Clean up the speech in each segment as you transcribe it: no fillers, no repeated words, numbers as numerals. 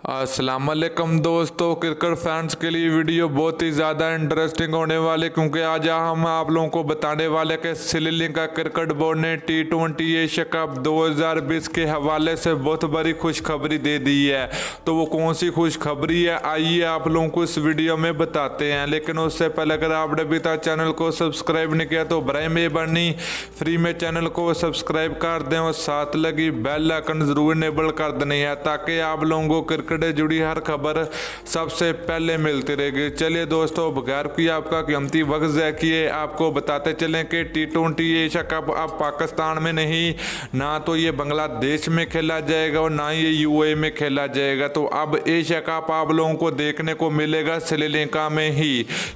अस्सलामुअलैकुम दोस्तों, cricket fans के लिए वीडियो बहुत ही ज़्यादा इंटरेस्टिंग होने वाले, क्योंकि आज हम आप लोगों को बताने वाले कि श्रीलंका क्रिकेट बोर्ड ने T20 एशिया कप 2020 के हवाले से बहुत बड़ी खुशखबरी दे दी है। तो वो कौन सी खुशखबरी है, आइए आप लोगों को इस वीडियो में बताते हैं। लेकिन उससे पहले अगर आपने अभी तक चैनल को सब्सक्राइब नहीं किया तो बराए मेहरबानी फ्री में चैनल को सब्सक्राइब कर दें और साथ लगी बेल आइकन जरूर इनेबल कर देनी है, ताकि आप लोगों को क्रिकेट जुड़ी हर खबर सबसे पहले मिलती रहेगी। चलिए दोस्तों, बगैर की आपका कीमती वक्त ज़ाया किए आपको बताते चलें कि T20 एशिया कप अब पाकिस्तान में नहीं, ना तो ये बांग्लादेश में खेला जाएगा और ना ये UAE में खेला जाएगा। तो अब एशिया कप आप लोगों को देखने को मिलेगा श्रीलंका में ही,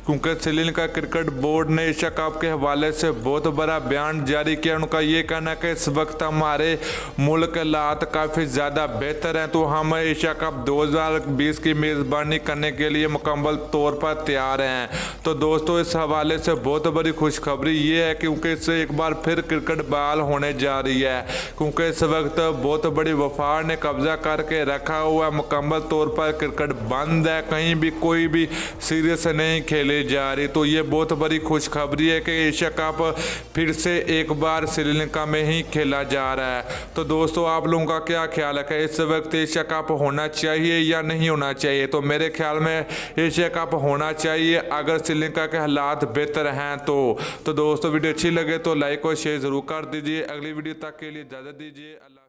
क्योंकि श्रीलंका क्रिकेट बोर्ड ने एशिया कप के हवाले से बहुत बड़ा बयान जारी किया। उनका ये कहना है कि इस वक्त हमारे मुल्क के हालात काफ़ी ज़्यादा बेहतर हैं, तो हम एशिया कप 2020 की मेज़बानी करने के लिए मुकम्मल तौर पर तैयार हैं। तो दोस्तों, इस हवाले से बहुत बड़ी खुशखबरी ये है, क्योंकि इससे एक बार फिर क्रिकेट बहाल होने जा रही है, क्योंकि इस वक्त बहुत बड़ी वफाक ने कब्जा करके रखा हुआ है। मुकम्मल तौर पर क्रिकेट बंद है, कहीं भी कोई भी सीरीज नहीं खेली जा रही। तो ये बहुत बड़ी खुशखबरी है कि एशिया कप फिर से एक बार श्रीलंका में ही खेला जा रहा है। तो दोस्तों, आप लोगों का क्या ख्याल है कि इस वक्त एशिया कप होना चाहिए या नहीं होना चाहिए? तो मेरे ख्याल में एशिया कप होना चाहिए, अगर श्रीलंका के हालात बेहतर हैं तो दोस्तों, वीडियो अच्छी लगे तो लाइक और शेयर जरूर कर दीजिए। अगली वीडियो तक के लिए इजाज़त दीजिए। अल्लाह।